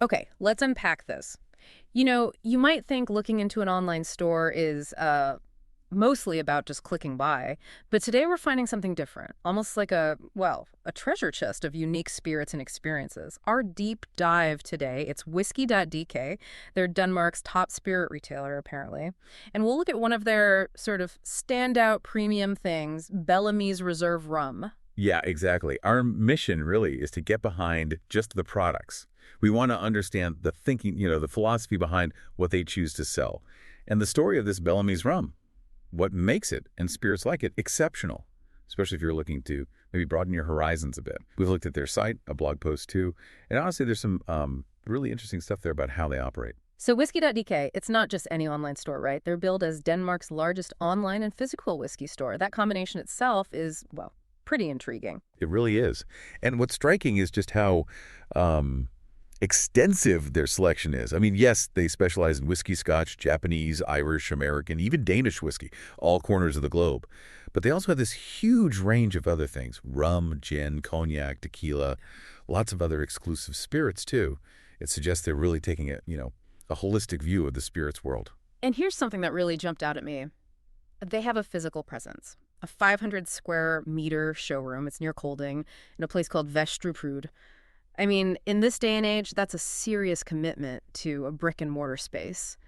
Okay, let's unpack this. You know, you might think looking into an online store is mostly about just clicking buy, but today we're finding something different, almost like a treasure chest of unique spirits and experiences. Our deep dive today, it's Whisky.dk. They're Denmark's top spirit retailer, apparently. And we'll look at one of their sort of standout premium things, Bellamy's Reserve Rum. Yeah, exactly. Our mission really is to get behind just the products. We want to understand the thinking, the philosophy behind what they choose to sell. And the story of this Bellamy's rum, what makes it, and spirits like it, exceptional, especially if you're looking to maybe broaden your horizons a bit. We've looked at their site, a blog post too, and honestly, there's some really interesting stuff there about how they operate. So Whisky.dk, it's not just any online store, right? They're billed as Denmark's largest online and physical whiskey store. That combination itself is, well, pretty intriguing. It really is. And what's striking is just how extensive their selection is. I mean, yes, they specialize in whiskey, Scotch, Japanese, Irish, American, even Danish whiskey, all corners of the globe. But they also have this huge range of other things: rum, gin, cognac, tequila, lots of other exclusive spirits too. It suggests they're really taking a holistic view of the spirits world. And here's something that really jumped out at me. They have a physical presence. A 500 square meter showroom. It's near Kolding in a place called Vestruprude. I mean, in this day and age, that's a serious commitment to a brick and mortar space.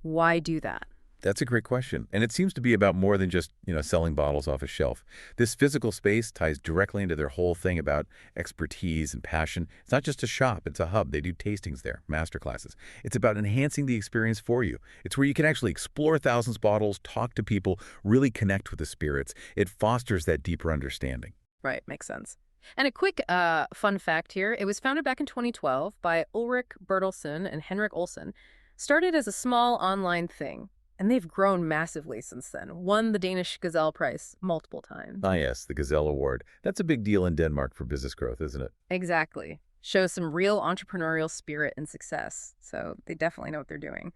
Why do that? That's a great question. And it seems to be about more than just, selling bottles off a shelf. This physical space ties directly into their whole thing about expertise and passion. It's not just a shop, it's a hub. They do tastings there, master classes. It's about enhancing the experience for you. It's where you can actually explore thousands of bottles, talk to people, really connect with the spirits. It fosters that deeper understanding. Right, makes sense. And a quick fun fact here. It was founded back in 2012 by Ulrik Bertelsen and Henrik Olsen. Started as a small online thing. And they've grown massively since then. Won the Danish Gazelle Prize multiple times. Ah, yes, the Gazelle Award. That's a big deal in Denmark for business growth, isn't it? Exactly. Shows some real entrepreneurial spirit and success. So they definitely know what they're doing.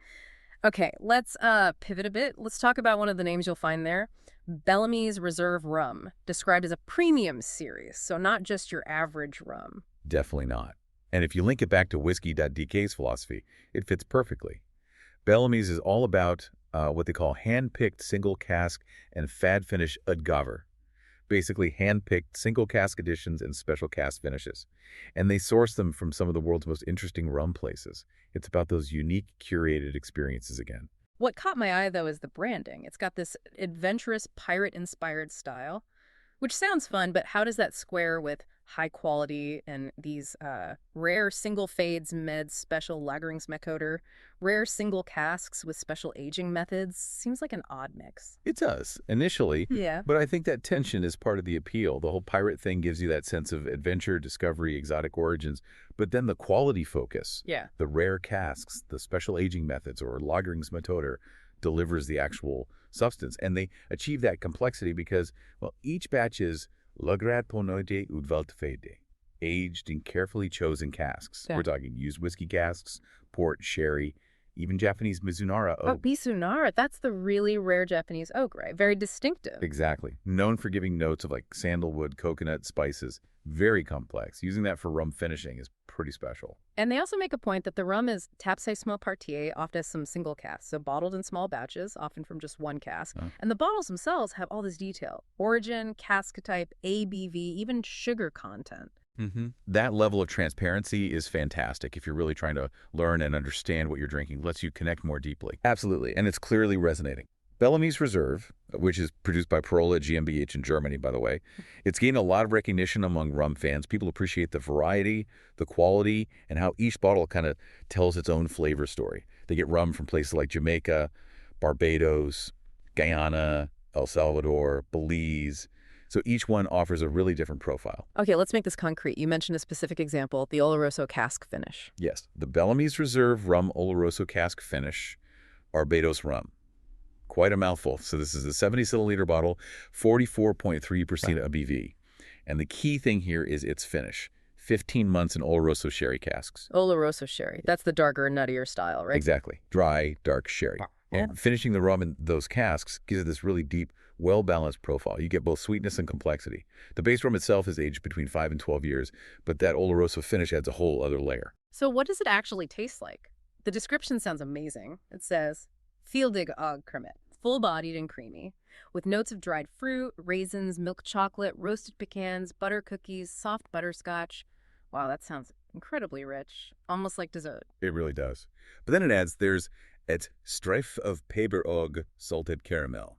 Okay, let's pivot a bit. Let's talk about one of the names you'll find there. Bellamy's Reserve Rum, described as a premium series, so not just your average rum. Definitely not. And if you link it back to Whisky.dk's philosophy, it fits perfectly. Bellamy's is all about what they call hand-picked single cask and fad-finish udgaver. Basically hand-picked single cask editions and special cask finishes. And they source them from some of the world's most interesting rum places. It's about those unique, curated experiences again. What caught my eye, though, is the branding. It's got this adventurous, pirate-inspired style, which sounds fun, but how does that square with high quality and these rare single fades meds special lagerungsmetoder, rare single casks with special aging methods? Seems like an odd mix. It does, initially. Yeah. But I think that tension is part of the appeal. The whole pirate thing gives you that sense of adventure, discovery, exotic origins. But then the quality focus, the rare casks, the special aging methods, or lagerungsmetoder, delivers the actual substance. And they achieve that complexity because, well, each batch is lagrat på noite udvalgt fade, aged in carefully chosen casks. Yeah. We're talking used whiskey casks, port, sherry, even Japanese Mizunara oak. Oh, Mizunara, that's the really rare Japanese oak, right? Very distinctive. Exactly. Known for giving notes of like sandalwood, coconut, spices. Very complex. Using that for rum finishing is pretty special. And they also make a point that the rum is tapsissimo partier, often as some single casks, so bottled in small batches, often from just one cask. And the bottles themselves have all this detail: origin, cask type, ABV, even sugar content. That level of transparency is fantastic if you're really trying to learn and understand what you're drinking. It lets you connect more deeply. Absolutely. And it's clearly resonating. Bellamy's Reserve, which is produced by Perola GmbH in Germany, by the way, it's gained a lot of recognition among rum fans. People appreciate the variety, the quality, and how each bottle kind of tells its own flavor story. They get rum from places like Jamaica, Barbados, Guyana, El Salvador, Belize. So each one offers a really different profile. Okay, let's make this concrete. You mentioned a specific example, the Oloroso cask finish. Yes, the Bellamy's Reserve Rum Oloroso Cask Finish, Barbados rum. Quite a mouthful. So this is a 70-centiliter bottle, 44.3% ABV. And the key thing here is its finish. 15 months in Oloroso sherry casks. Oloroso sherry. That's the darker, nuttier style, right? Exactly. Dry, dark sherry. And finishing the rum in those casks gives it this really deep, well-balanced profile. You get both sweetness and complexity. The base rum itself is aged between 5 and 12 years, but that Oloroso finish adds a whole other layer. So what does it actually taste like? The description sounds amazing. It says, Fieldig og Kermit, full-bodied and creamy, with notes of dried fruit, raisins, milk chocolate, roasted pecans, butter cookies, soft butterscotch. Wow, that sounds incredibly rich, almost like dessert. It really does. But then it adds there's et streif of peberog salted caramel.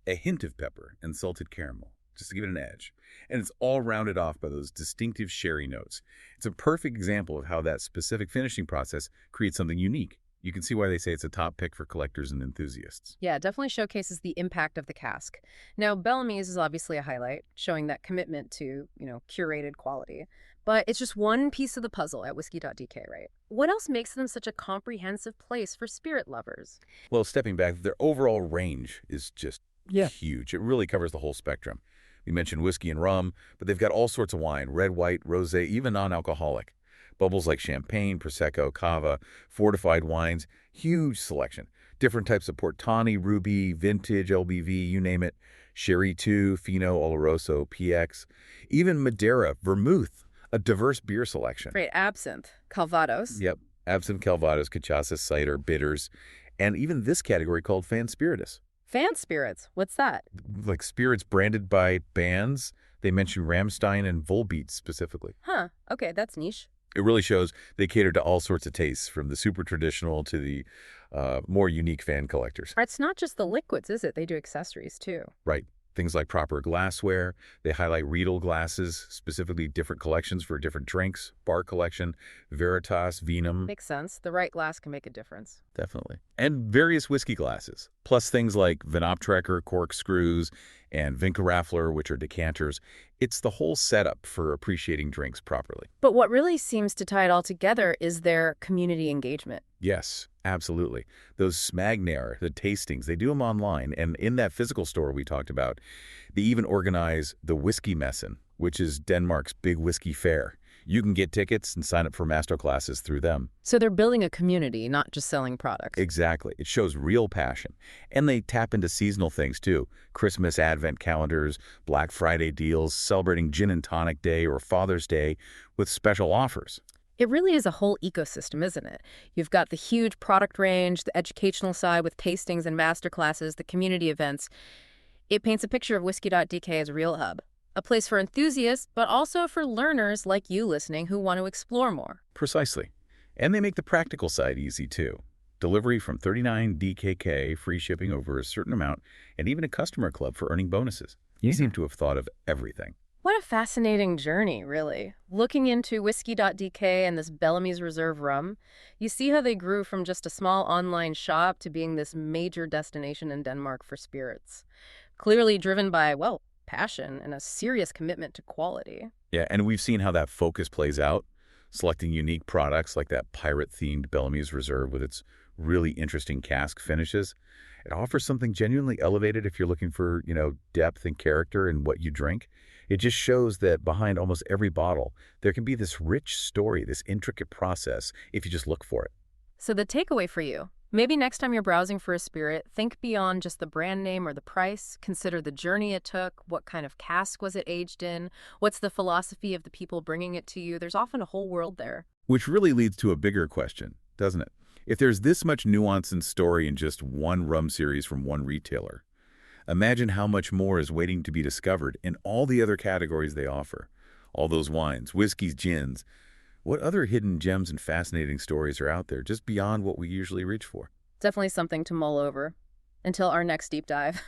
A hint of pepper and salted caramel, just to give it an edge. And it's all rounded off by those distinctive sherry notes. It's a perfect example of how that specific finishing process creates something unique. You can see why they say it's a top pick for collectors and enthusiasts. Yeah, it definitely showcases the impact of the cask. Now, Bellamy's is obviously a highlight, showing that commitment to, curated quality. But it's just one piece of the puzzle at Whisky.dk, right? What else makes them such a comprehensive place for spirit lovers? Well, stepping back, their overall range is just huge. It really covers the whole spectrum. We mentioned whiskey and rum, but they've got all sorts of wine, red, white, rosé, even non-alcoholic. Bubbles like champagne, prosecco, cava, fortified wines, huge selection. Different types of Portani, Ruby, Vintage, LBV, you name it. Sherry 2, Fino, Oloroso, PX. Even Madeira, Vermouth, a diverse beer selection. Great, absinthe, Calvados. Yep, absinthe, Calvados, cachaça, cider, bitters, and even this category called Fan Spiritus. Fan spirits, what's that? Like spirits branded by bands. They mention Rammstein and Volbeat specifically. Huh, okay, that's niche. It really shows they cater to all sorts of tastes, from the super traditional to the more unique fan collectors. It's not just the liquids, is it? They do accessories, too. Right. Things like proper glassware. They highlight Riedel glasses, specifically different collections for different drinks. Bar collection, Veritas, Vinum. Makes sense. The right glass can make a difference. Definitely. And various whiskey glasses, plus things like Vinoptrekker, corkscrews, and Vinkerraffler, which are decanters. It's the whole setup for appreciating drinks properly. But what really seems to tie it all together is their community engagement. Yes, absolutely. Those Smagnair, the tastings, they do them online. And in that physical store we talked about, they even organize the Whiskey Messen, which is Denmark's big whiskey fair. You can get tickets and sign up for master classes through them. So they're building a community, not just selling products. Exactly. It shows real passion. And they tap into seasonal things, too. Christmas advent calendars, Black Friday deals, celebrating Gin and Tonic Day or Father's Day with special offers. It really is a whole ecosystem, isn't it? You've got the huge product range, the educational side with tastings and master classes, the community events. It paints a picture of Whisky.dk as a real hub. A place for enthusiasts, but also for learners like you listening who want to explore more. Precisely. And they make the practical side easy, too. Delivery from 39 DKK, free shipping over a certain amount, and even a customer club for earning bonuses. You seem to have thought of everything. What a fascinating journey, really. Looking into Whisky.dk and this Bellamy's Reserve rum, you see how they grew from just a small online shop to being this major destination in Denmark for spirits. Clearly driven by, well, passion and a serious commitment to quality. Yeah, and we've seen how that focus plays out, selecting unique products like that pirate-themed Bellamy's Reserve with its really interesting cask finishes. It offers something genuinely elevated if you're looking for, depth and character in what you drink. It just shows that behind almost every bottle, there can be this rich story, this intricate process, if you just look for it. So the takeaway for you, maybe next time you're browsing for a spirit, think beyond just the brand name or the price. Consider the journey it took. What kind of cask was it aged in? What's the philosophy of the people bringing it to you? There's often a whole world there. Which really leads to a bigger question, doesn't it? If there's this much nuance and story in just one rum series from one retailer, imagine how much more is waiting to be discovered in all the other categories they offer. All those wines, whiskeys, gins. What other hidden gems and fascinating stories are out there just beyond what we usually reach for? Definitely something to mull over. Until our next deep dive.